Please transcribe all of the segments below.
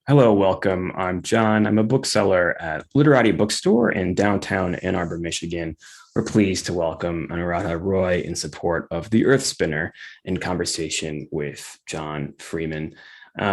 Hello, welcome. I'm John. I'm a bookseller at Literati Bookstore in downtown Ann Arbor, Michigan. We're pleased to welcome Anuradha Roy in support of the Earthspinner in conversation with John Freeman.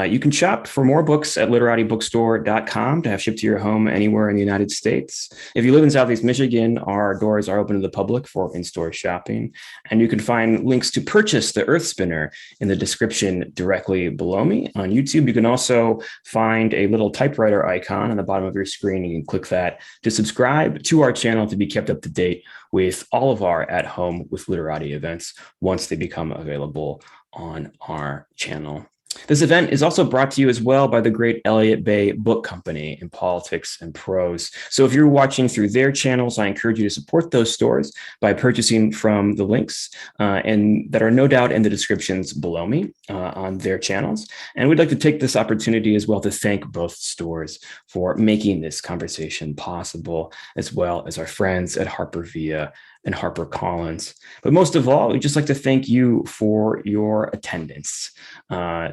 You can shop for more books at literatibookstore.com to have shipped to your home anywhere in the United States. If you live in Southeast Michigan, our doors are open to the public for in-store shopping. And you can find links to purchase the Earthspinner in the description directly below me. On YouTube, you can also find a little typewriter icon on the bottom of your screen. You can click that to subscribe to our channel to be kept up to date with all of our At Home with Literati events once they become available on our channel. This event is also brought to you as well by the great Elliott Bay Book Company in Politics and Prose. So if you're watching through their channels, I encourage you to support those stores by purchasing from the links and that are no doubt in the descriptions below me on their channels. And we'd like to take this opportunity as well to thank both stores for making this conversation possible, as well as our friends at Harper Via and HarperCollins. But most of all, we'd just like to thank you for your attendance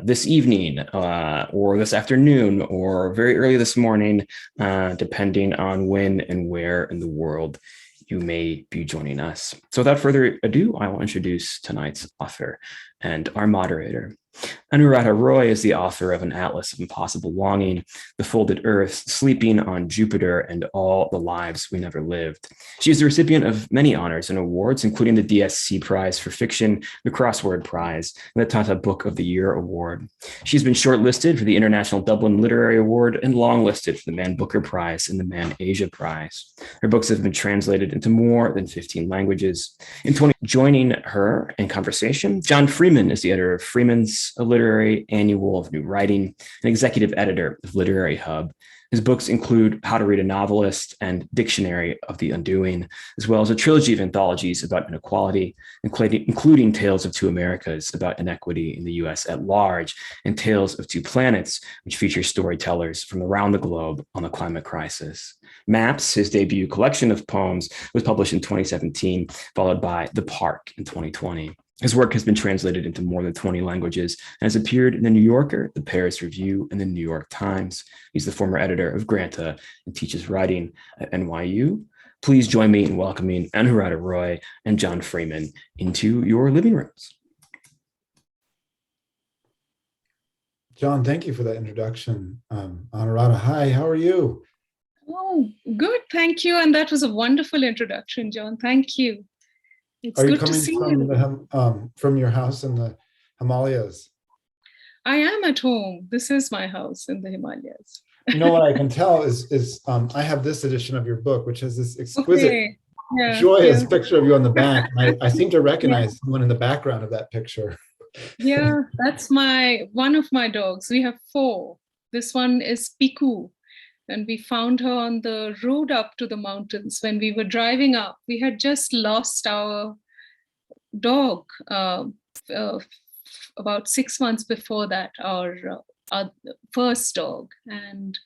this evening or this afternoon or very early this morning, depending on when and where in the world you may be joining us. So without further ado, I will introduce tonight's author and our moderator. Anuradha Roy is the author of An Atlas of Impossible Longing, The Folded Earth, Sleeping on Jupiter, and All the Lives We Never Lived. She is the recipient of many honors and awards, including the DSC Prize for Fiction, the Crossword Prize, and the Tata Book of the Year Award. She's been shortlisted for the International Dublin Literary Award and longlisted for the Man Booker Prize and the Man Asia Prize. Her books have been translated into more than 15 languages. Joining her in conversation, John Freeman is the editor of Freeman's A Literary Annual of New Writing, and executive editor of Literary Hub. His books include How to Read a Novelist and Dictionary of the Undoing, as well as a trilogy of anthologies about inequality, including Tales of Two Americas about inequity in the US at large, and Tales of Two Planets, which features storytellers from around the globe on the climate crisis. Maps, his debut collection of poems, was published in 2017, followed by The Park in 2020. His work has been translated into more than 20 languages and has appeared in The New Yorker, The Paris Review, and The New York Times. He's the former editor of Granta and teaches writing at NYU. Please join me in welcoming Anuradha Roy and John Freeman into your living rooms. John, thank you for that introduction. Anuradha, hi, how are you? Oh, good, thank you. And that was a wonderful introduction, John. Thank you. It's Are you good to see coming you. from your house in the Himalayas? I am at home. This is my house in the Himalayas. You know what I can tell is I have this edition of your book, which has this exquisite, joyous picture of you on the back. I seem to recognize someone in the background of that picture. Yeah, that's one of my dogs. We have four. This one is Piku. And we found her on the road up to the mountains. When we were driving up, we had just lost our dog about 6 months before that, our first dog, and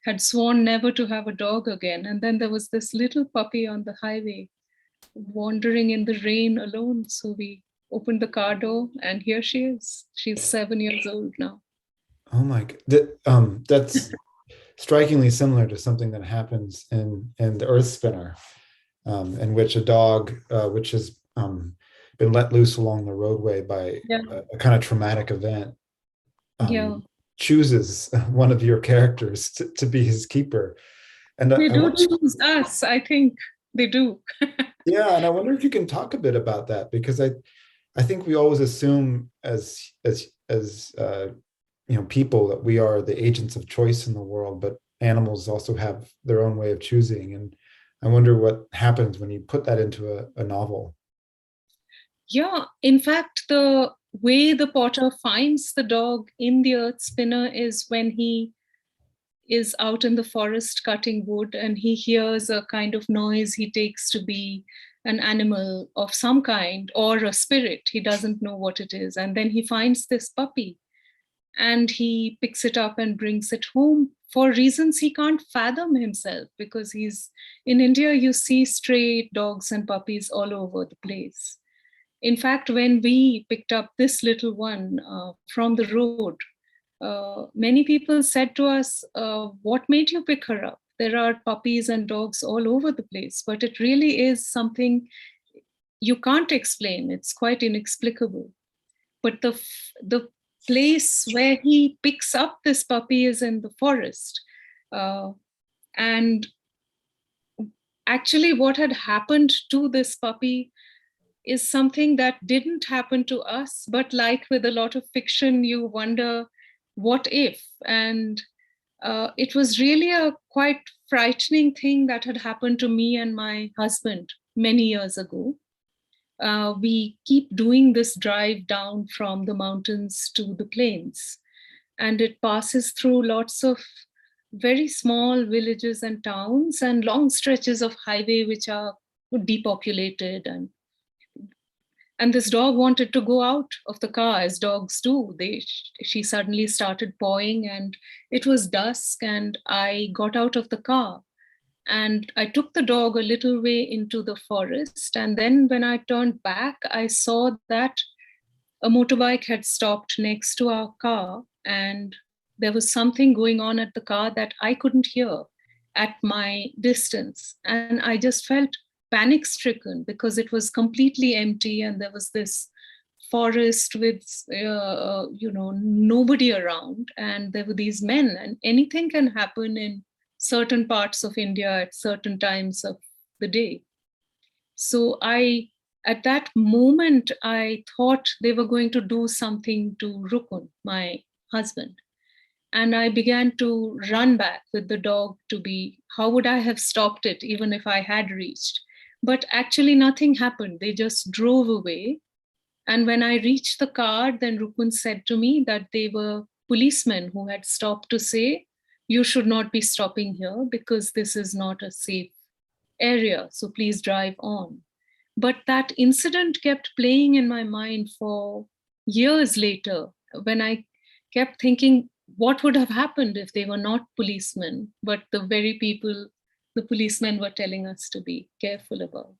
had sworn never to have a dog again. And then there was this little puppy on the highway wandering in the rain alone. So we opened the car door and here she is. She's 7 years old now. Oh my God. That's strikingly similar to something that happens in the Earthspinner, in which a dog, which has been let loose along the roadway by a kind of traumatic event, chooses one of your characters to be his keeper. And they do choose us, I think they do. Yeah, and I wonder if you can talk a bit about that, because I think we always assume as people that we are the agents of choice in the world, but animals also have their own way of choosing. And I wonder what happens when you put that into a novel. Yeah, in fact, the way the potter finds the dog in the Earthspinner is when he is out in the forest cutting wood and he hears a kind of noise he takes to be an animal of some kind or a spirit. He doesn't know what it is. And then he finds this puppy and he picks it up and brings it home for reasons he can't fathom himself, because he's in India, you see stray dogs and puppies all over the place. In fact, when we picked up this little one from the road, many people said to us, what made you pick her up? There are puppies and dogs all over the place, but it really is something you can't explain. It's quite inexplicable. But the place where he picks up this puppy is in the forest. And actually, what had happened to this puppy is something that didn't happen to us, but like with a lot of fiction, you wonder, what if? And it was really a quite frightening thing that had happened to me and my husband many years ago. We keep doing this drive down from the mountains to the plains, and it passes through lots of very small villages and towns and long stretches of highway which are depopulated. And this dog wanted to go out of the car, as dogs do. She suddenly started pawing, and it was dusk, and I got out of the car. And I took the dog a little way into the forest. And then when I turned back, I saw that a motorbike had stopped next to our car, and there was something going on at the car that I couldn't hear at my distance. And I just felt panic stricken because it was completely empty, and there was this forest with nobody around, and there were these men, and anything can happen in certain parts of India at certain times of the day. So at that moment, I thought they were going to do something to Rukun, my husband. And I began to run back with the dog how would I have stopped it even if I had reached? But actually nothing happened. They just drove away. And when I reached the car, then Rukun said to me that they were policemen who had stopped to say, you should not be stopping here because this is not a safe area. So please drive on. But that incident kept playing in my mind for years later, when I kept thinking, what would have happened if they were not policemen, but the very people the policemen were telling us to be careful about?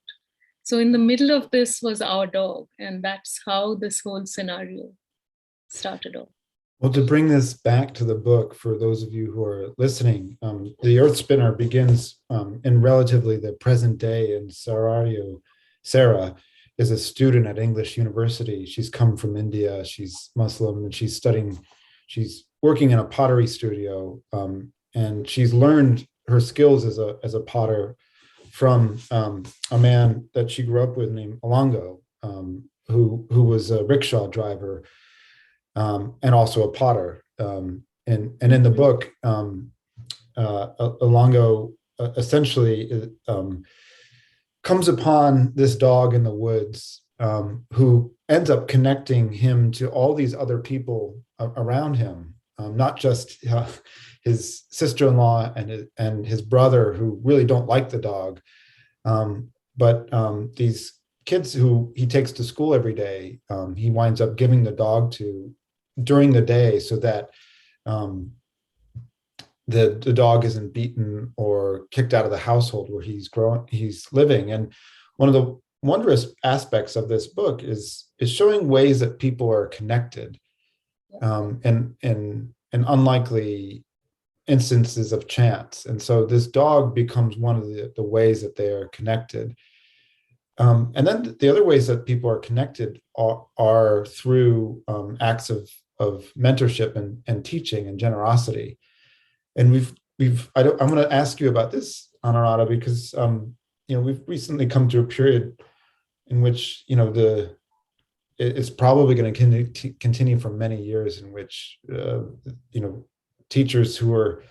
So in the middle of this was our dog, and that's how this whole scenario started off. Well, to bring this back to the book, for those of you who are listening, the Earthspinner begins in relatively the present day, and Sara is a student at English University. She's come from India, she's Muslim, and she's working in a pottery studio, and she's learned her skills as a potter from a man that she grew up with named Elango, who was a rickshaw driver, and also a potter. And in the book, Elango essentially comes upon this dog in the woods, who ends up connecting him to all these other people around him, not just his sister-in-law and his brother, who really don't like the dog, but these kids who he takes to school every day. He winds up giving the dog to during the day, so that the dog isn't beaten or kicked out of the household where he's living. And one of the wondrous aspects of this book is showing ways that people are connected, and unlikely instances of chance. And so this dog becomes one of the ways that they are connected. And then the other ways that people are connected are through acts of mentorship and teaching and generosity. And I'm going to ask you about this, Anuradha, because we've recently come to a period in which it's probably going to continue for many years, in which teachers who are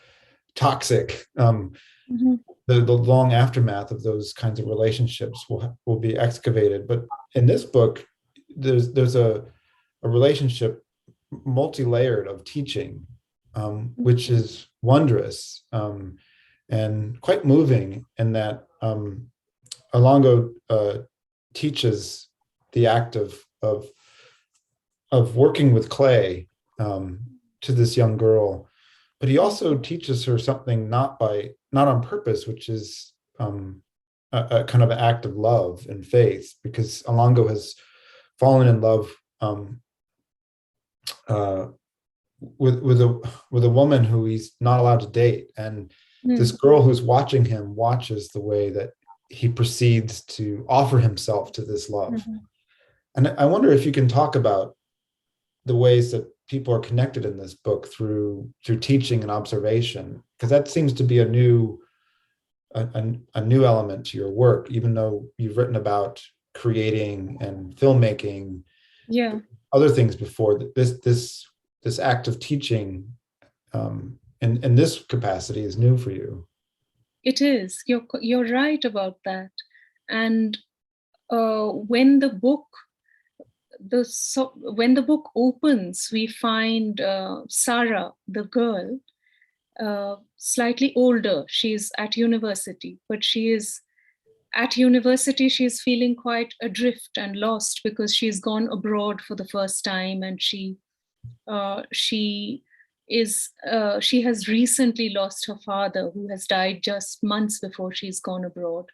toxic, Mm-hmm. the long aftermath of those kinds of relationships will be excavated. But in this book, there's a relationship multi-layered of teaching, which is wondrous, and quite moving, in that Elango teaches the act of working with clay to this young girl, but he also teaches her something not on purpose, which is a kind of act of love and faith, because Elango has fallen in love with a woman who he's not allowed to date, and this girl who's watching him watches the way that he proceeds to offer himself to this love. And I wonder if you can talk about the ways that people are connected in this book through teaching and observation, because that seems to be a new element to your work, even though you've written about creating and filmmaking, other things before. This act of teaching in this capacity is new for you. It is. You're right about that. And when the book opens, we find Sara, the girl, slightly older. She's at university, but she's feeling quite adrift and lost because she's gone abroad for the first time, and she has recently lost her father, who has died just months before she's gone abroad.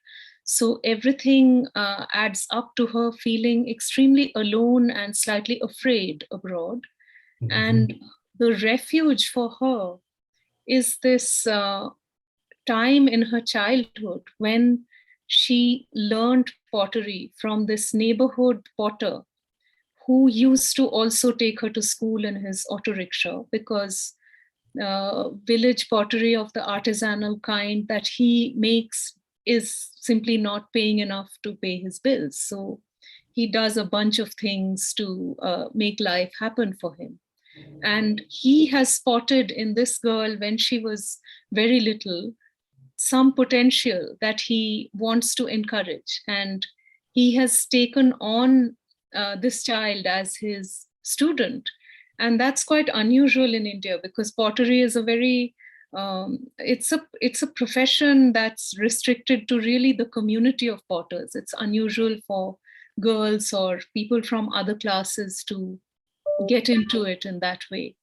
So everything adds up to her feeling extremely alone and slightly afraid abroad. And the refuge for her is this time in her childhood when she learned pottery from this neighborhood potter who used to also take her to school in his auto rickshaw, because village pottery of the artisanal kind that he makes is simply not paying enough to pay his bills. So he does a bunch of things to make life happen for him. And he has spotted in this girl, when she was very little, some potential that he wants to encourage. And he has taken on this child as his student. And that's quite unusual in India, because pottery is a very, it's a profession that's restricted to really the community of potters. It's unusual for girls or people from other classes to get into it in that way.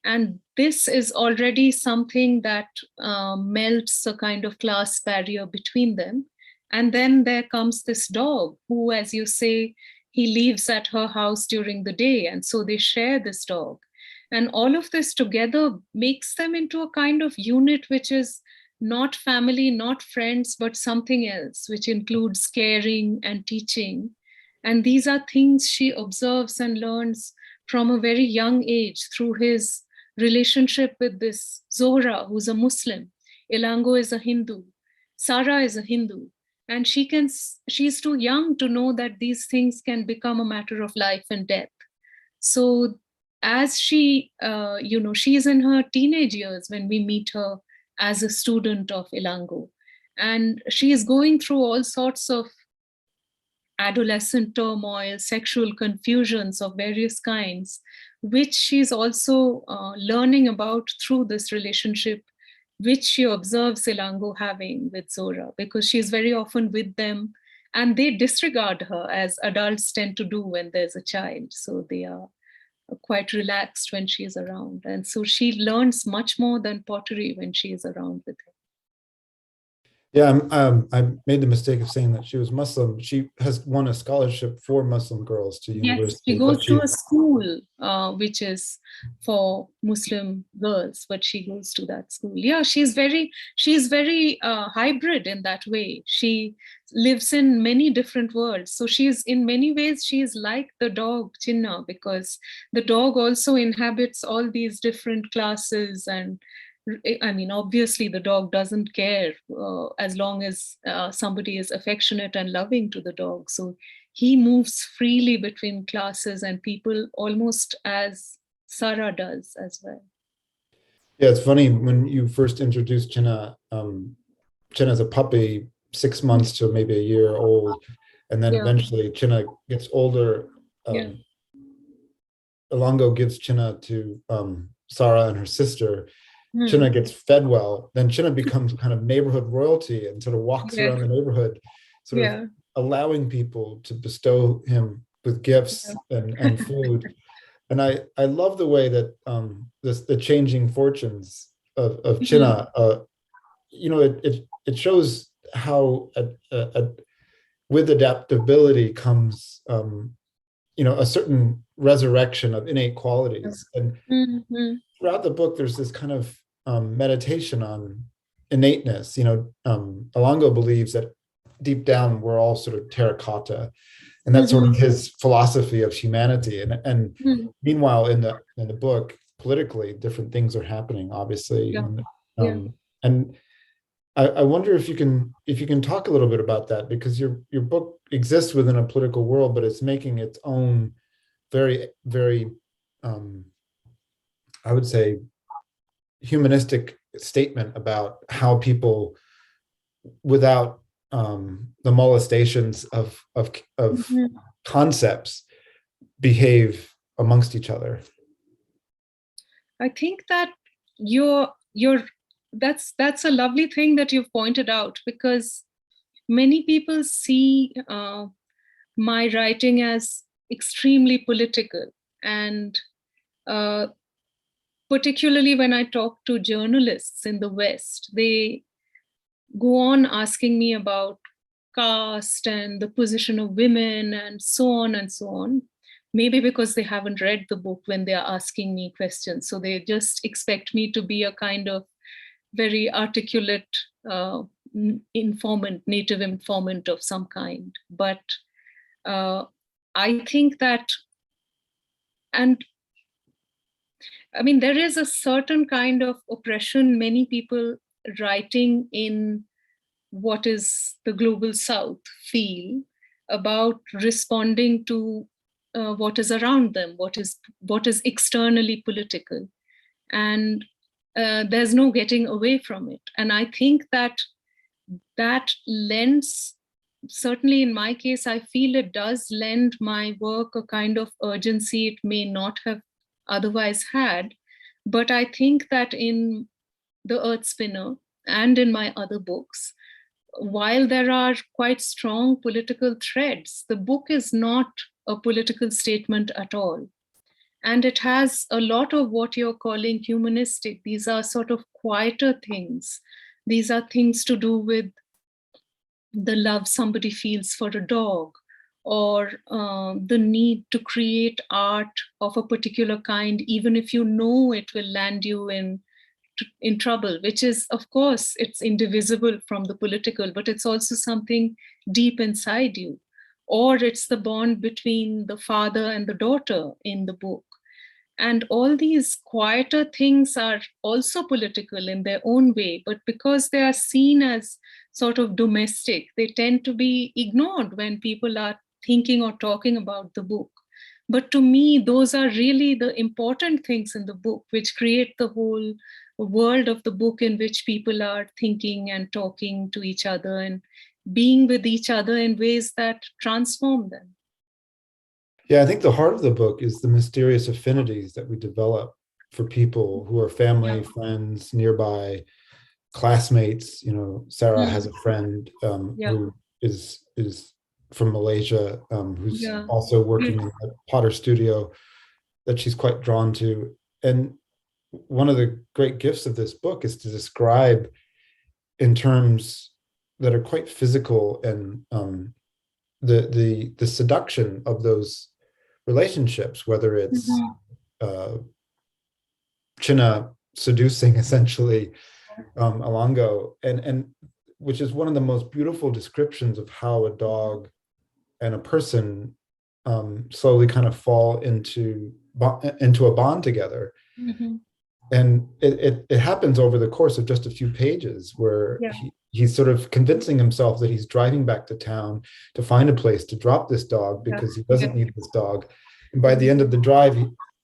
And this is already something that melts a kind of class barrier between them. And then there comes this dog who, as you say, he leaves at her house during the day. And so they share this dog. And all of this together makes them into a kind of unit which is not family, not friends, but something else, which includes caring and teaching. And these are things she observes and learns from a very young age through his relationship with this Zohra, who's a Muslim. Elango is a Hindu. Sara is a Hindu. And she's too young to know that these things can become a matter of life and death. So as she, she's in her teenage years when we meet her as a student of Elango. And she is going through all sorts of adolescent turmoil, sexual confusions of various kinds, which she's also learning about through this relationship, which she observes Elango having with Zora, because she's very often with them and they disregard her, as adults tend to do when there's a child. So they are quite relaxed when she's around. And so she learns much more than pottery when she is around with him. Yeah, I made the mistake of saying that she was Muslim. She has won a scholarship for Muslim girls to university. Yes, she goes to a school which is for Muslim girls, but she goes to that school. Yeah, she's very hybrid in that way. She lives in many different worlds. So she's, in many ways, she's like the dog Chinna, because the dog also inhabits all these different classes. And I mean, obviously the dog doesn't care as long as somebody is affectionate and loving to the dog. So he moves freely between classes and people, almost as Sara does as well. Yeah, it's funny, when you first introduced Chinna, Chinna's a puppy, 6 months to maybe a year old, and then eventually Chinna gets older. Elango gives Chinna to Sara and her sister. Chinna gets fed well, then Chinna becomes kind of neighborhood royalty and sort of walks around the neighborhood, sort of allowing people to bestow him with gifts and food. And I love the way that the changing fortunes of Chinna, it shows how with adaptability comes a certain resurrection of innate qualities. And Mhm. throughout the book, there's this kind of meditation on innateness. Elango believes that deep down we're all sort of terracotta, and that's sort of his philosophy of humanity. And Mhm. meanwhile, in the book, politically, different things are happening, obviously. Yeah. And I wonder if you can talk a little bit about that, because your book exists within a political world, but it's making its own very, very, I would say, humanistic statement about how people, without the molestations of Mhm. concepts, behave amongst each other. I think that you're that's a lovely thing that you've pointed out, because many people see my writing as extremely political, and uh, particularly when I talk to journalists in the West, they go on asking me about caste and the position of women and so on and so on. Maybe because they haven't read the book when they are asking me questions. So they just expect me to be a kind of very articulate informant, native informant of some kind. But uh, I think that, and I mean, there is a certain kind of oppression many people writing in what is the global south feel about responding to what is around them, what is externally political, and there's no getting away from it. And I think that that lends, certainly in my case, I feel it does lend my work a kind of urgency it may not have otherwise had. But I think that in the Earthspinner and in my other books, while there are quite strong political threads, the book is not a political statement at all. And it has a lot of what you're calling humanistic. These are sort of quieter things. These are things to do with the love somebody feels for a dog, or the need to create art of a particular kind, even if you know it will land you in trouble, which is, of course, it's indivisible from the political, but it's also something deep inside you. Or it's the bond between the father and the daughter in the book. And all these quieter things are also political in their own way, but because they are seen as sort of domestic, they tend to be ignored when people are thinking or talking about the book. But to me, those are really the important things in the book, which create the whole world of the book, in which people are thinking and talking to each other and being with each other in ways that transform them. Yeah, I think the heart of the book is the mysterious affinities that we develop for people who are family, friends, nearby, classmates. Sara has a friend Yeah. who is from Malaysia, who's Yeah. also working in a potter studio that she's quite drawn to. And one of the great gifts of this book is to describe in terms that are quite physical, and the seduction of those relationships, whether it's Chinna seducing essentially Elango, and which is one of the most beautiful descriptions of how a dog and a person slowly kind of fall into a bond together. And it happens over the course of just a few pages, where he's sort of convincing himself that he's driving back to town to find a place to drop this dog, because he doesn't need this dog. And by the end of the drive,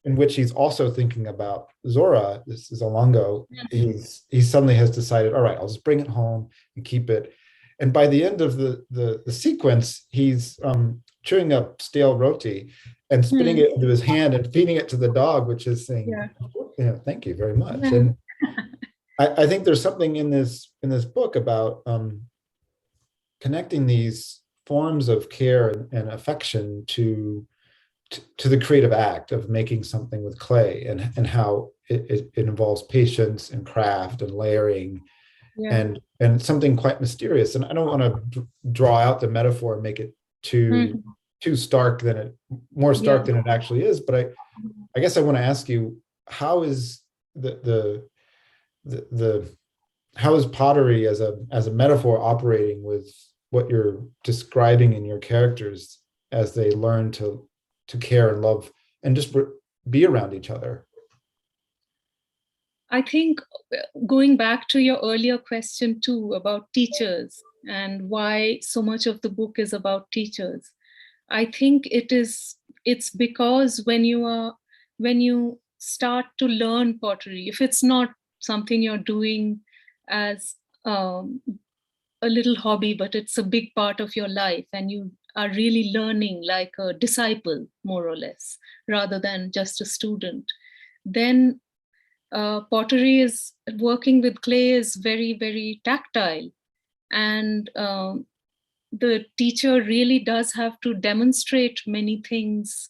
in which he's also thinking about Zora, this is Elango, he suddenly has decided, all right, I'll just bring it home and keep it. And by the end of the sequence, he's chewing up stale roti and spitting it into his hand and feeding it to the dog, which is saying, thank you very much. And I think there's something in this book about connecting these forms of care and affection to the creative act of making something with clay, and how it involves patience and craft and layering, and something quite mysterious. And I don't want to draw out the metaphor and make it too too stark than it, more stark than it actually is. But I guess I want to ask you, how is the how is pottery as a metaphor operating with what you're describing in your characters as they learn to care and love and just be around each other? I think going back to your earlier question too about teachers and why so much of the book is about teachers, I think it's because when you start to learn pottery, if it's not something you're doing as a little hobby, but it's a big part of your life, and you are really learning like a disciple, more or less, rather than just a student, then pottery is working with clay is very, very tactile. And the teacher really does have to demonstrate many things,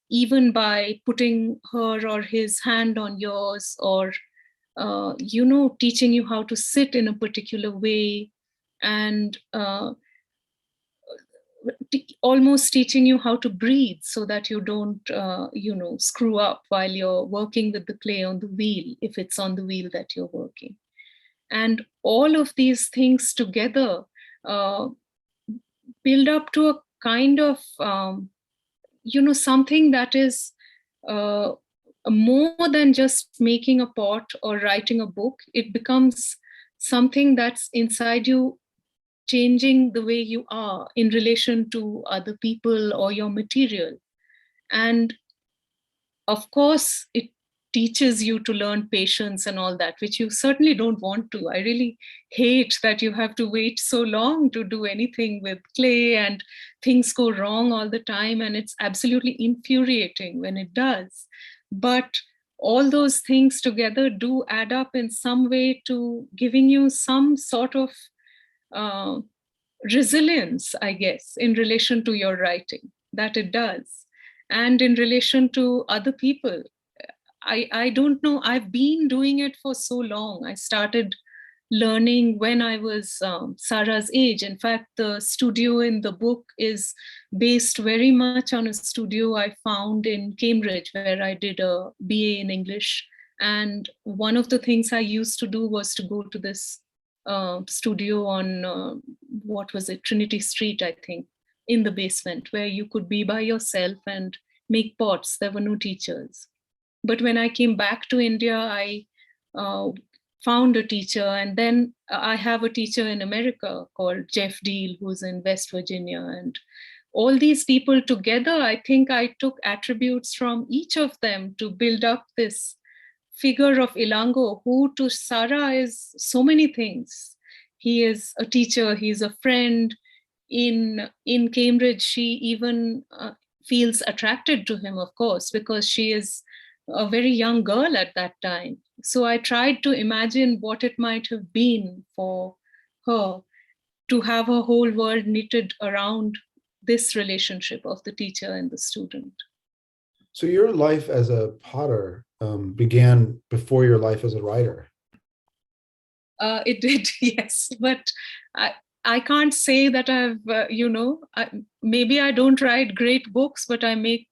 even by putting her or his hand on yours, or teaching you how to sit in a particular way, and almost teaching you how to breathe so that you don't screw up while you're working with the clay on the wheel, if it's on the wheel that you're working. And all of these things together build up to a kind of something that is more than just making a pot or writing a book. It becomes something that's inside you, changing the way you are in relation to other people or your material. And of course, it teaches you to learn patience and all that, which you certainly don't want to. I really hate that you have to wait so long to do anything with clay, and things go wrong all the time, and it's absolutely infuriating when it does. But all those things together do add up in some way to giving you some sort of resilience, I guess, in relation to your writing, that it does. And in relation to other people, I don't know, I've been doing it for so long. I started learning when I was Sara's age. In fact, the studio in the book is based very much on a studio I found in Cambridge, where I did a BA in English. And one of the things I used to do was to go to this studio on, what was it, Trinity Street, I think, in the basement, where you could be by yourself and make pots. There were no teachers. But when I came back to India, I found a teacher. And then I have a teacher in America called Jeff Deal, who's in West Virginia. And all these people together, I think I took attributes from each of them to build up this figure of Elango, who to Sara is so many things. He is a teacher, he's a friend. In Cambridge, she even feels attracted to him, of course, because she is a very young girl at that time. So I tried to imagine what it might have been for her to have her whole world knitted around this relationship of the teacher and the student. So your life as a potter began before your life as a writer. It did, yes. But I can't say that I've, maybe I don't write great books, but I make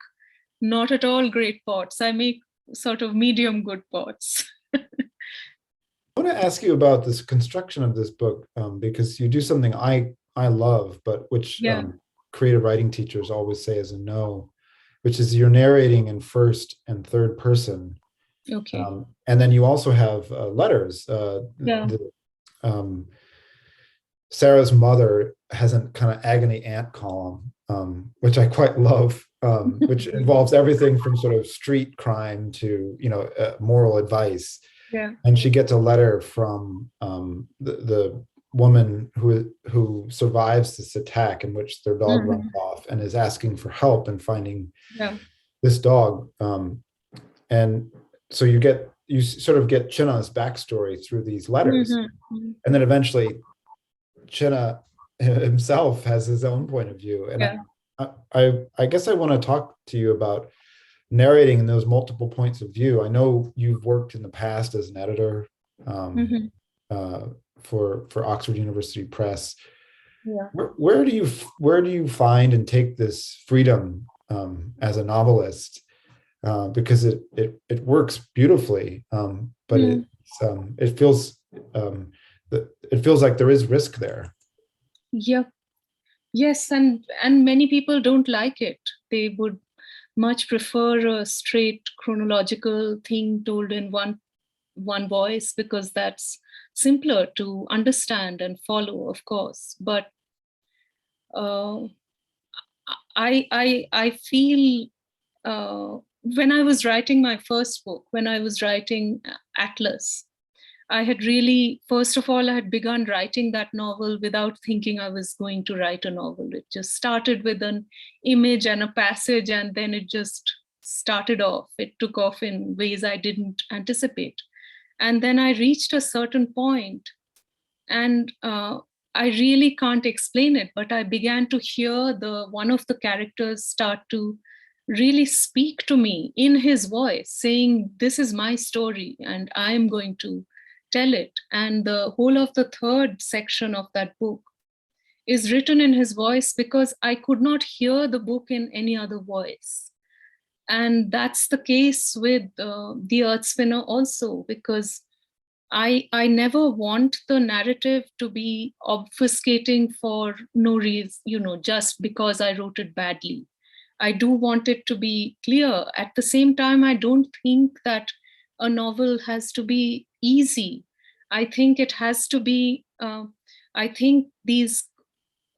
not at all great pots. I make sort of medium good pots. I want to ask you about this construction of this book, because you do something I love, but which creative writing teachers always say is a no, which is you're narrating in first and third person. Okay. And then you also have letters. Sarah's mother has a kind of agony aunt column, which I quite love, which involves everything from sort of street crime to, moral advice. Yeah. And she gets a letter from the woman who survives this attack in which their dog runs off and is asking for help in finding this dog. And so you sort of get Chinna's backstory through these letters. And then eventually Chinna himself has his own point of view. And I guess I want to talk to you about narrating in those multiple points of view. I know you've worked in the past as an editor for Oxford University Press. Yeah. Where do you find and take this freedom as a novelist? Because it works beautifully, but it feels it feels like there is risk there. Yeah. Yes, and many people don't like it. They would much prefer a straight chronological thing told in one voice, because that's simpler to understand and follow, of course. But uh, I feel when I was writing my first book, when I was writing Atlas, I had really, first of all, I had begun writing that novel without thinking I was going to write a novel. It just started with an image and a passage, and then it just started off. It took off in ways I didn't anticipate. And then I reached a certain point, and I really can't explain it, but I began to hear one of the characters start to really speak to me in his voice, saying, "This is my story, and I am going to tell it." And the whole of the third section of that book is written in his voice, because I could not hear the book in any other voice. And that's the case with the Earthspinner also, because I never want the narrative to be obfuscating for no reason, just because I wrote it badly. I do want it to be clear. At the same time, I don't think that a novel has to be easy. I think it has to be, I think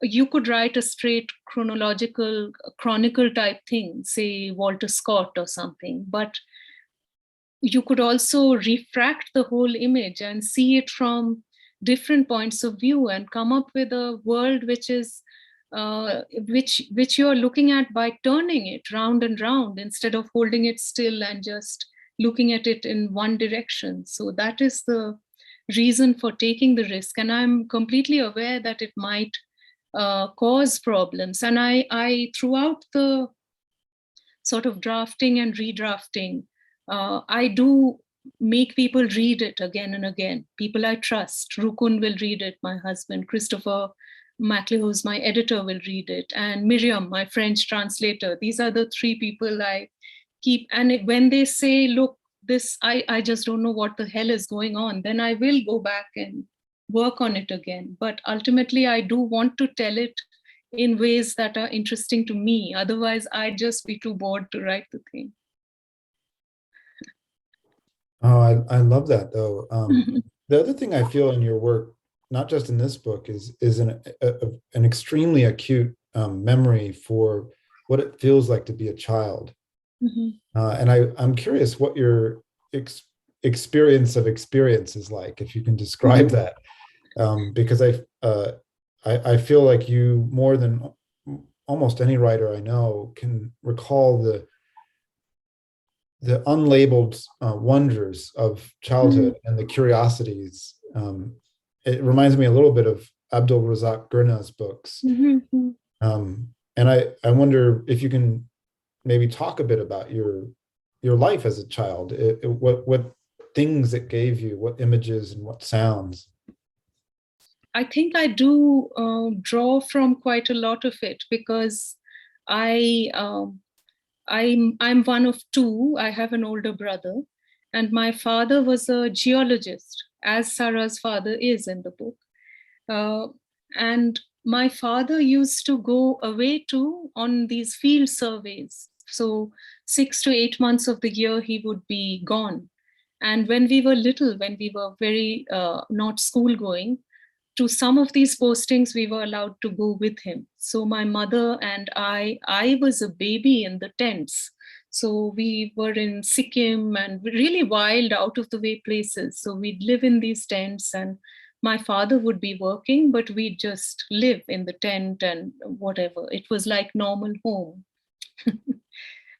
you could write a straight chronological, chronicle type thing, say Walter Scott or something, but you could also refract the whole image and see it from different points of view and come up with a world which is which you are looking at by turning it round and round instead of holding it still and just looking at it in one direction. So that is the reason for taking the risk, and I'm completely aware that it might cause problems. And I throughout the sort of drafting and redrafting, I do make people read it again and again. People I trust. Rukun will read it, my husband. Christopher Mackley, who's my editor, will read it. And Miriam, my French translator. These are the three people I keep. And when they say, look, this, I just don't know what the hell is going on, then I will go back and work on it again. But ultimately, I do want to tell it in ways that are interesting to me. Otherwise, I'd just be too bored to write the thing. Oh, I love that though. The other thing I feel in your work, not just in this book, is an extremely acute memory for what it feels like to be a child. And I'm curious what your experience of experience is like, if you can describe that, because I feel like you, more than almost any writer I know, can recall the unlabeled wonders of childhood and the curiosities. It reminds me a little bit of Abdul Razak Gurna's books. And I wonder if you can maybe talk a bit about your life as a child, what things it gave you, what images and what sounds. I think I do draw from quite a lot of it, because I'm one of two. I have an older brother, and my father was a geologist, as Sara's father is in the book. And my father used to go away on these field surveys. So 6 to 8 months of the year, he would be gone. And when we were little, when we were very not school going, to some of these postings, we were allowed to go with him. So my mother and I was a baby in the tents. So we were in Sikkim and really wild, out of the way places. So we'd live in these tents, and my father would be working, but we'd just live in the tent and whatever. It was like normal home.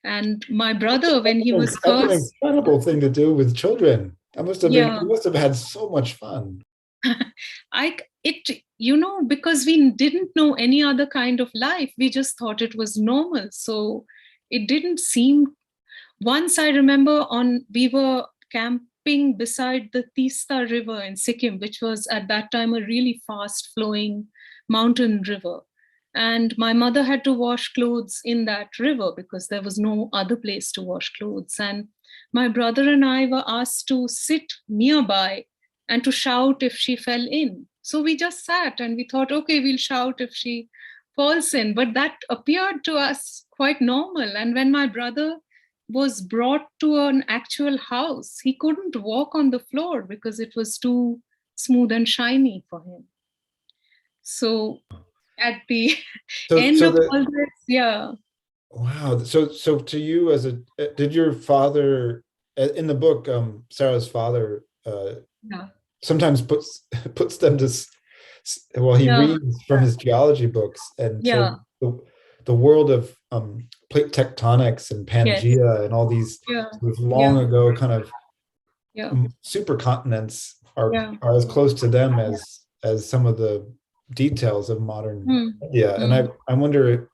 And my brother, when he was That's an first... incredible thing to do with children. That must have been, Yeah. you must have had so much fun. Because we didn't know any other kind of life, we just thought it was normal. So it didn't seem... Once I remember we were camping beside the Tista River in Sikkim, which was at that time a really fast flowing mountain river. And my mother had to wash clothes in that river because there was no other place to wash clothes. And my brother and I were asked to sit nearby and to shout if she fell in. So we just sat and we thought, okay, we'll shout if she falls in. But that appeared to us quite normal. And when my brother was brought to an actual house, he couldn't walk on the floor because it was too smooth and shiny for him. So at the end so of all this, yeah. wow. So to you did your father, in the book, Sarah's father, Yeah. sometimes puts them to, well, he Yeah. reads from his geology books. And Yeah. so the world of plate tectonics and Yes. Pangea and all these Yeah. sort of long ago kind of Yeah. supercontinents are Yeah. as close to them as some of the details of modern India. And I wonder,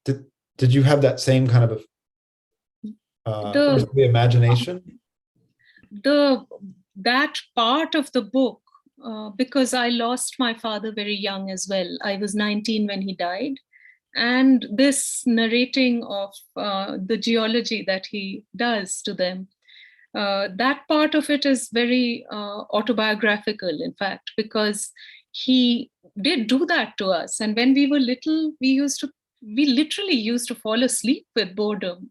did you have that same kind of the imagination? That part of the book, because I lost my father very young as well. I was 19 when he died. And this narrating of the geology that he does to them, that part of it is very autobiographical, in fact, because he did do that to us. And when we were little, we literally used to fall asleep with boredom.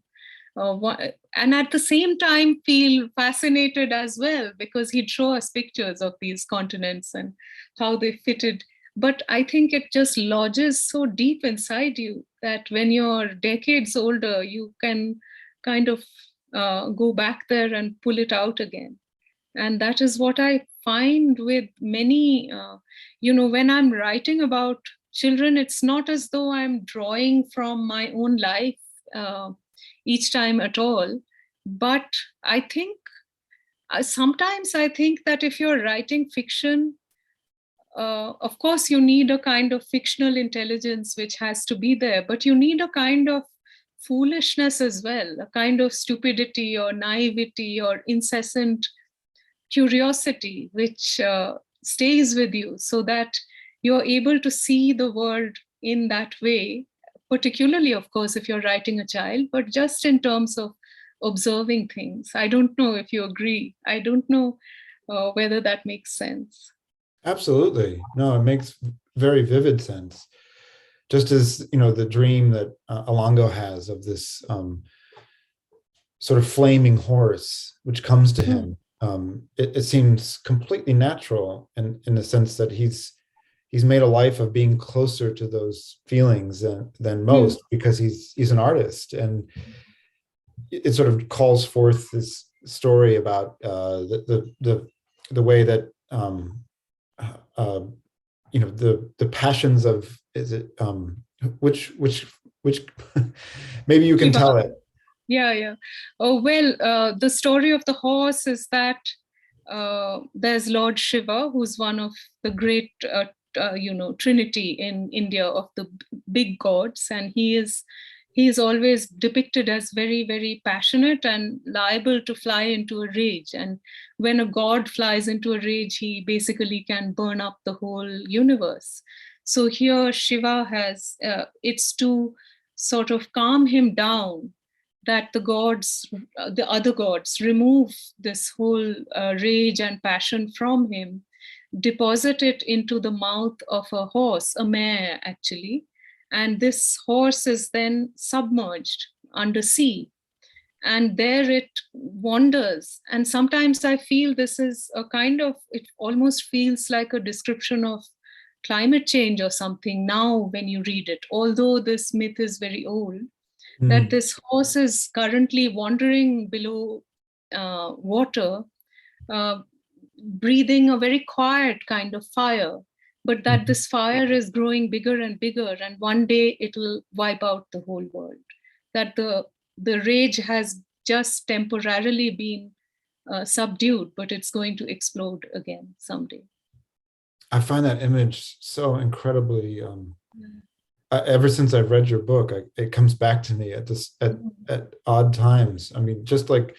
And at the same time feel fascinated as well, because he'd show us pictures of these continents and how they fitted. But I think it just lodges so deep inside you that when you're decades older, you can kind of go back there and pull it out again. And that is what I find with many, when I'm writing about children, it's not as though I'm drawing from my own life each time at all. But I think sometimes I think that if you're writing fiction, of course, you need a kind of fictional intelligence which has to be there, but you need a kind of foolishness as well, a kind of stupidity or naivety or incessant curiosity which stays with you, so that you're able to see the world in that way, particularly, of course, if you're writing a child, but just in terms of observing things. I don't know if you agree. I don't know whether that makes sense. Absolutely. No, it makes very vivid sense. Just as, the dream that Elango has of this sort of flaming horse, which comes to him. It seems completely natural, and in the sense that he's made a life of being closer to those feelings than most, because he's an artist. And it sort of calls forth this story about the way that the passions of, is it which maybe you can tell it. Yeah. Oh, well, the story of the horse is that there's Lord Shiva, who's one of the great trinity in India of the big gods, and he is always depicted as very, very passionate and liable to fly into a rage. And when a god flies into a rage, he basically can burn up the whole universe. So here Shiva has, it's to sort of calm him down, that the other gods remove this whole rage and passion from him, deposit it into the mouth of a horse, a mare actually, and this horse is then submerged under sea, and there it wanders. And sometimes I feel this is a kind of, it almost feels like a description of climate change or something now when you read it, although this myth is very old, that this horse is currently wandering below water, breathing a very quiet kind of fire, but that this fire is growing bigger and bigger, and one day it'll wipe out the whole world. That the rage has just temporarily been subdued, but it's going to explode again someday. I find that image so incredibly. Ever since I've read your book, it comes back to me at odd times. I mean, just like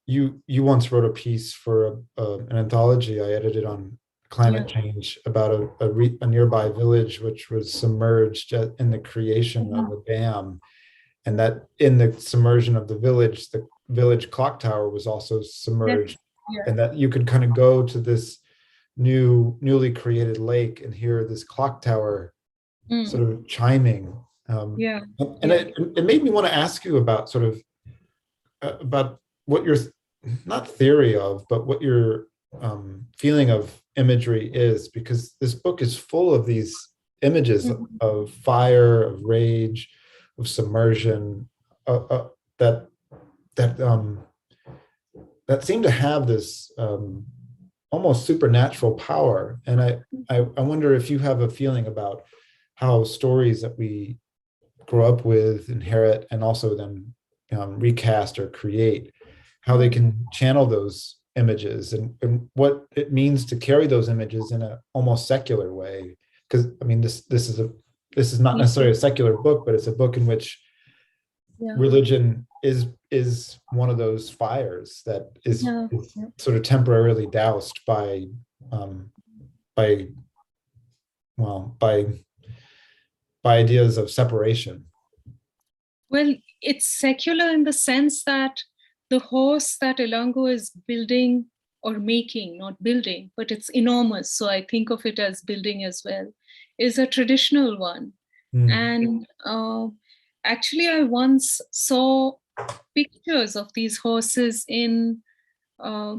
you once wrote a piece for an anthology I edited on climate change, about a nearby village which was submerged in the creation of a dam, and that in the submersion of the village clock tower was also submerged, and that you could kind of go to this newly created lake and hear this clock tower sort of chiming. It made me want to ask you about sort of about what your, not theory of, but what your feeling of imagery is, because this book is full of these images of fire, of rage, of submersion, that seem to have this almost supernatural power. And I wonder if you have a feeling about how stories that we grow up with, inherit, and also then recast or create, how they can channel those images, and what it means to carry those images in a almost secular way. Because I mean, this is not necessarily a secular book, but it's a book in which religion is one of those fires that is sort of temporarily doused by ideas of separation. Well, it's secular in the sense that the horse that Elango is building or making, not building, but it's enormous, so I think of it as building as well, is a traditional one. And actually, I once saw pictures of these horses in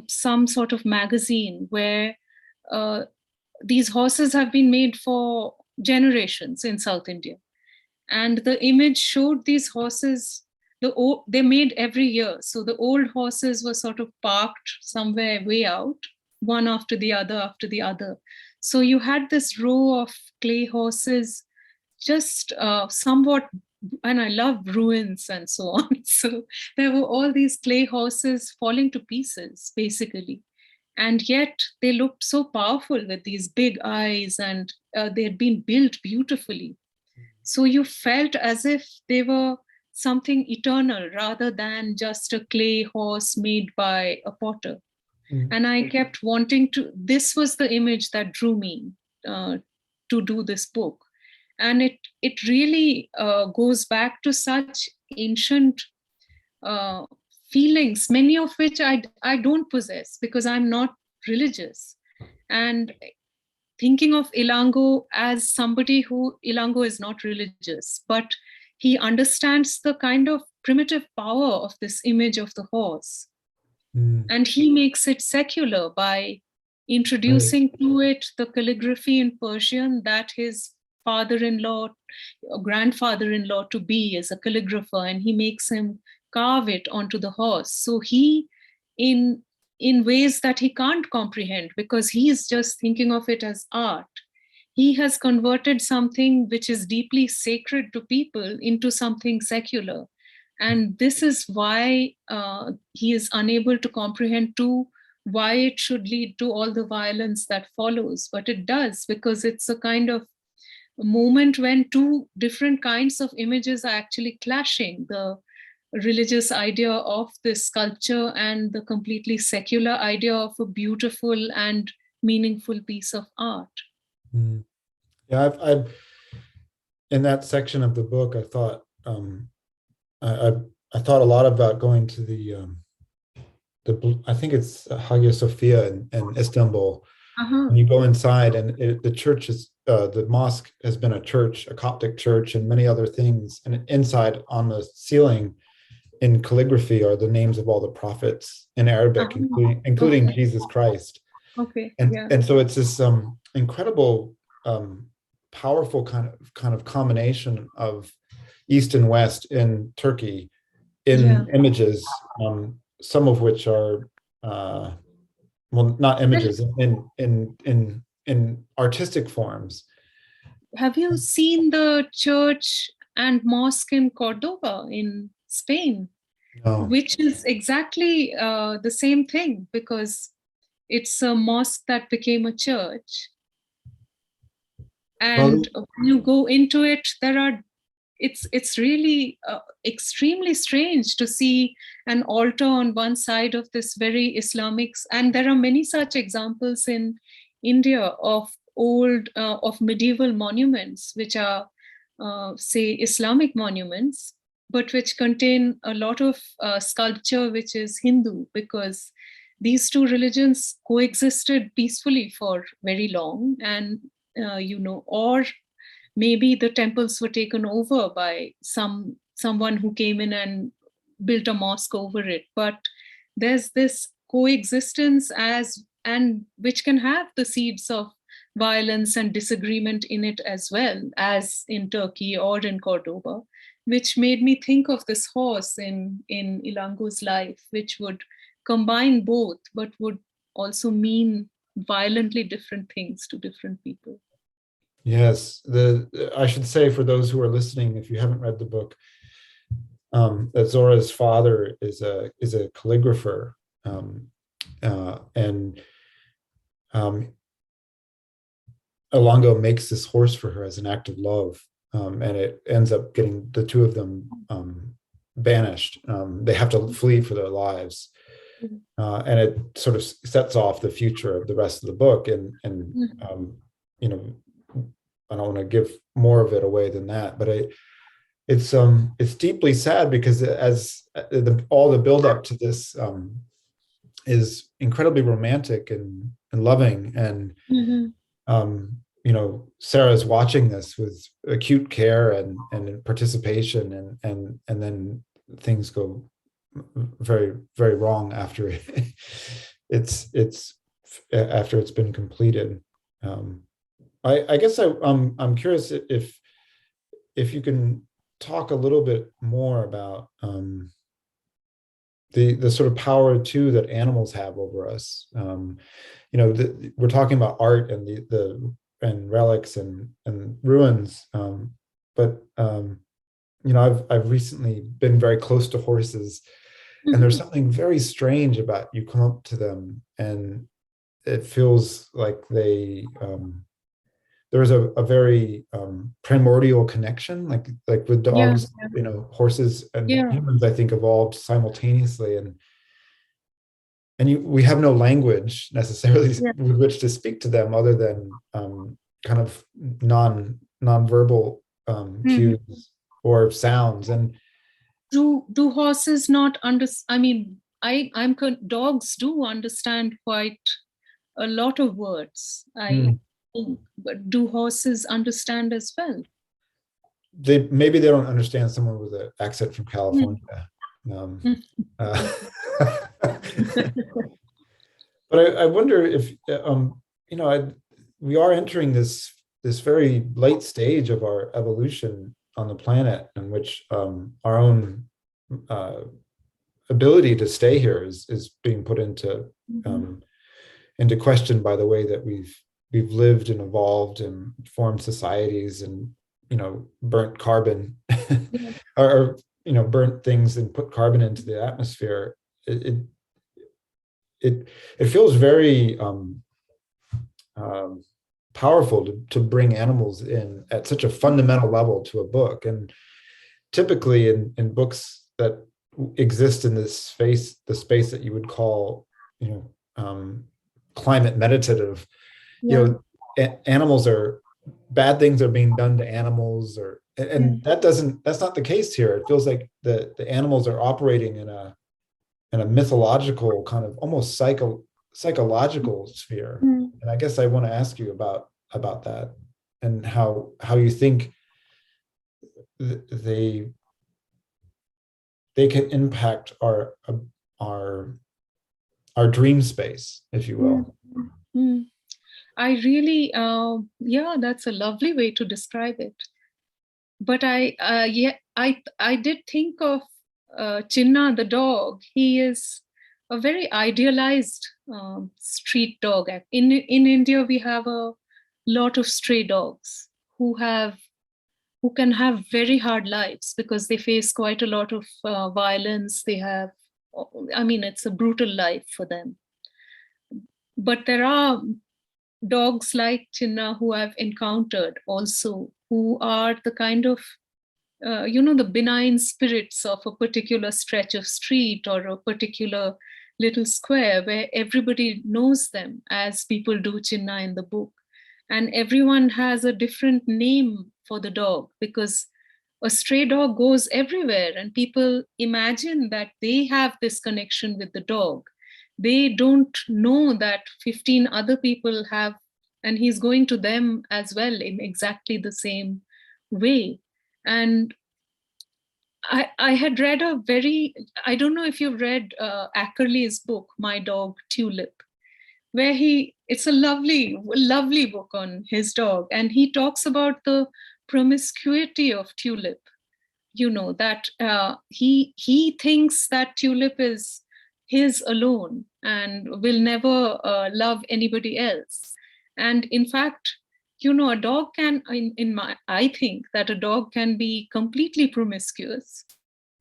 some sort of magazine where these horses have been made for generations in South India. And the image showed these horses, they made every year. So the old horses were sort of parked somewhere way out, one after the other. So you had this row of clay horses, just somewhat, and I love ruins and so on. So there were all these clay horses falling to pieces, basically. And yet they looked so powerful with these big eyes, and they had been built beautifully. So you felt as if they were something eternal rather than just a clay horse made by a potter. And I kept wanting to, this was the image that drew me to do this book. And it really goes back to such ancient feelings, many of which I don't possess because I'm not religious. And thinking of Elango as somebody who, Elango is not religious, but he understands the kind of primitive power of this image of the horse. And he makes it secular by introducing to it the calligraphy in Persian that his father-in-law, or grandfather-in-law to be, is a calligrapher, and he makes him carve it onto the horse. So he, in ways that he can't comprehend because he's just thinking of it as art, he has converted something which is deeply sacred to people into something secular. And this is why he is unable to comprehend too why it should lead to all the violence that follows. But it does, because it's a kind of moment when two different kinds of images are actually clashing. The religious idea of this sculpture and the completely secular idea of a beautiful and meaningful piece of art. Yeah, I've in that section of the book, I thought I thought a lot about going to the I think it's Hagia Sophia in Istanbul. And you go inside, and the church is the mosque has been a church, a Coptic church, and many other things. And inside on the ceiling, in calligraphy, are the names of all the prophets in Arabic, including Jesus Christ. And so it's this incredible, powerful kind of combination of East and West in Turkey in images, some of which are well, not images, in artistic forms. Have you seen the church and mosque in Cordoba in Spain? No. Which is exactly the same thing, because it's a mosque that became a church. And when you go into it, it's really extremely strange to see an altar on one side of this very Islamic, and there are many such examples in India of of medieval monuments, which are, say, Islamic monuments, but which contain a lot of sculpture which is Hindu, because these two religions coexisted peacefully for very long. And, or maybe the temples were taken over by someone who came in and built a mosque over it. But there's this coexistence, and which can have the seeds of violence and disagreement in it as well, as in Turkey or in Cordoba, which made me think of this horse in Elango's life, which would combine both, but would also mean violently different things to different people. Yes, I should say, for those who are listening, if you haven't read the book, that Zora's father is a calligrapher, and Elango makes this horse for her as an act of love, and it ends up getting the two of them banished. They have to flee for their lives, and it sort of sets off the future of the rest of the book. And you know, I don't want to give more of it away than that, but it's deeply sad, because as all the buildup to this is incredibly romantic and loving, and Sarah's watching this with acute care and participation, and then things go very, very wrong after after it's been completed. I guess I'm curious if you can talk a little bit more about the sort of power too that animals have over us. We're talking about art and and relics and ruins, but I've recently been very close to horses, and there's something very strange about, you come up to them and it feels like there's a very primordial connection, like with dogs. Horses and humans, I think, evolved simultaneously, and we have no language necessarily with which to speak to them, other than kind of non-verbal cues or sounds. And do horses not understand? I mean, dogs do understand quite a lot of words, I think, but do horses understand as well? Maybe they don't understand someone with an accent from California. But I wonder if we are entering this very late stage of our evolution on the planet, in which our own ability to stay here is being put into question by the way that we've lived and evolved and formed societies, and burnt carbon or burnt things and put carbon into the atmosphere. It feels very powerful to bring animals in at such a fundamental level to a book. And typically in books that exist in this space, the space that you would call climate meditative, animals are, bad things are being done to animals, and that's not the case here. It feels like the animals are operating in a mythological, kind of almost psychological sphere. And I guess I want to ask you about that, and how you think they can impact our dream space, if you will. I really, that's a lovely way to describe it. But I did think of Chinna, the dog. He is a very idealized street dog. In India, we have a lot of stray dogs who can have very hard lives, because they face quite a lot of violence. It's a brutal life for them. But there are dogs like Chinna who I've encountered also, who are the kind of, the benign spirits of a particular stretch of street or a particular little square where everybody knows them as people do Chinna in the book. And everyone has a different name for the dog because a stray dog goes everywhere and people imagine that they have this connection with the dog. They don't know that 15 other people have, and he's going to them as well in exactly the same way. And I had read I don't know if you've read Ackerley's book, My Dog Tulip, where it's a lovely, lovely book on his dog. And he talks about the promiscuity of Tulip, that he thinks that Tulip is his alone and will never love anybody else. And in fact, a dog can, I think that a dog can be completely promiscuous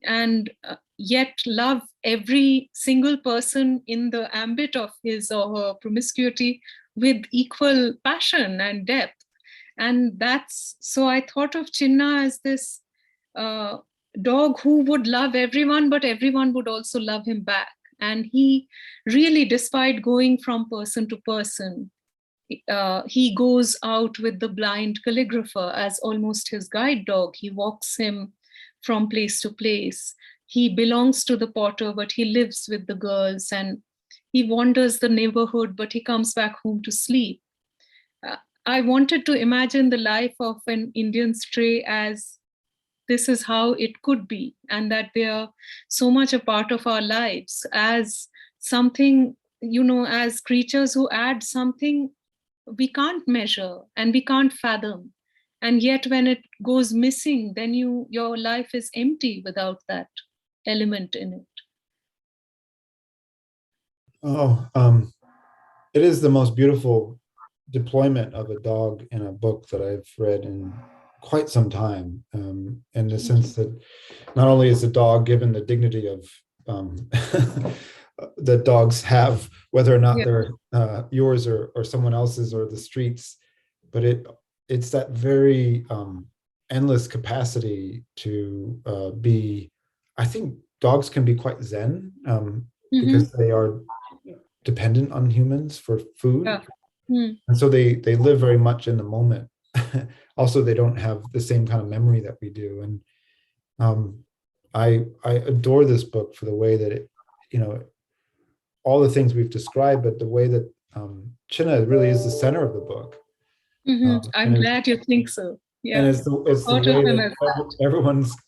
and yet love every single person in the ambit of his or her promiscuity with equal passion and depth. And so I thought of Chinna as this dog who would love everyone, but everyone would also love him back. And he really, despite going from person to person, he goes out with the blind calligrapher as almost his guide dog. He walks him from place to place. He belongs to the potter, but he lives with the girls, and he wanders the neighborhood, but he comes back home to sleep. I wanted to imagine the life of an Indian stray as this is how it could be, and that they are so much a part of our lives as something, as creatures who add something we can't measure and we can't fathom. And yet when it goes missing, then your life is empty without that element in it. It is the most beautiful deployment of a dog in a book that I've read in quite some time, in the sense that not only is the dog given the dignity of that dogs have, whether or not they're yours or someone else's or the streets, but it's that very endless capacity to be. I think dogs can be quite zen because they are dependent on humans for food. And so they live very much in the moment. Also, they don't have the same kind of memory that we do. And I adore this book for the way that it, all the things we've described, but the way that Chinna really is the center of the book. I'm glad you think so. Yeah. And it's the way that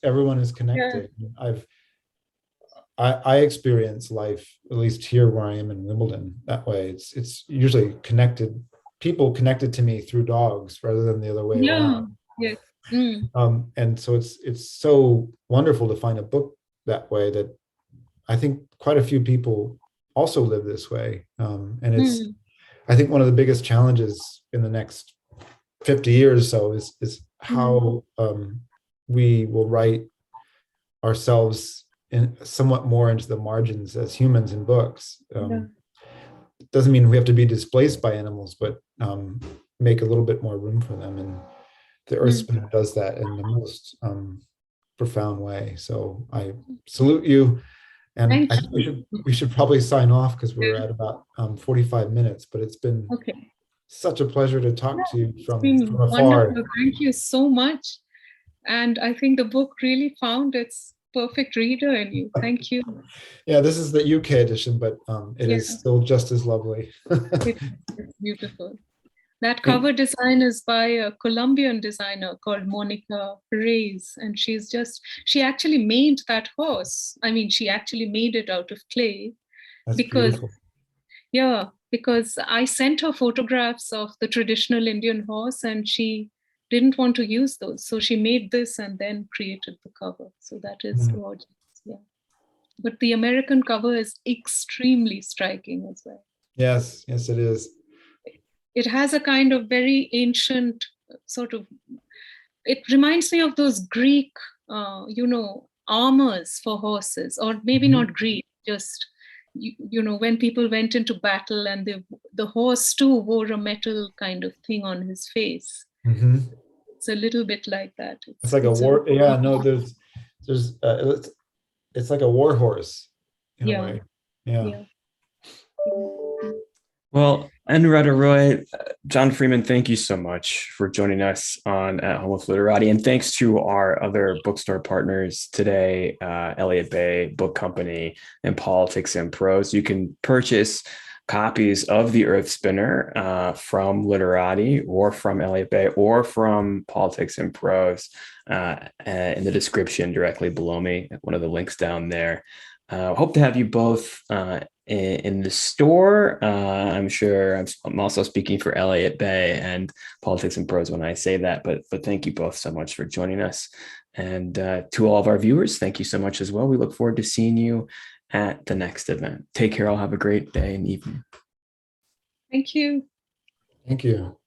everyone is connected. Yeah. I experience life, at least here where I am in Wimbledon, that way. It's usually people connected to me through dogs rather than the other way around. Yeah. And so it's so wonderful to find a book that way, that I think quite a few people also live this way. And it's I think one of the biggest challenges in the next 50 years or so is how we will write ourselves somewhat more into the margins as humans in books. It doesn't mean we have to be displaced by animals, but make a little bit more room for them. And the Earthspinner does that in the most profound way. So I salute you. And I think we should probably sign off because we're at about 45 minutes, but it's been such a pleasure to talk to you from afar. Wonderful. Thank you so much. And I think the book really found its perfect reader in you. Thank you. Yeah, this is the UK edition, but it is still just as lovely. It's beautiful. That cover design is by a Colombian designer called Monica Reyes, and she actually made that horse. I mean, she actually made it out of clay. That's beautiful. Because I sent her photographs of the traditional Indian horse and she didn't want to use those. So she made this and then created the cover. So that is gorgeous. Yeah. But the American cover is extremely striking as well. Yes, it is. It has a kind of very ancient it reminds me of those Greek, armors for horses, or maybe not Greek, just, when people went into battle and the horse too wore a metal kind of thing on his face. It's a little bit like that. It's like a war. There's it's like a war horse in a way. Yeah. Well, Anuradha Roy, John Freeman, thank you so much for joining us on At Home with Literati. And thanks to our other bookstore partners today, Elliott Bay Book Company and Politics and Prose. You can purchase copies of the Earthspinner from Literati or from Elliott Bay or from Politics and Prose in the description directly below me, one of the links down there. Hope to have you both in the store. I'm sure I'm also speaking for Elliott Bay and Politics and Prose when I say that, but thank you both so much for joining us. And to all of our viewers, thank you so much as well. We look forward to seeing you at the next event. Take care. All have a great day and evening. Thank you. Thank you.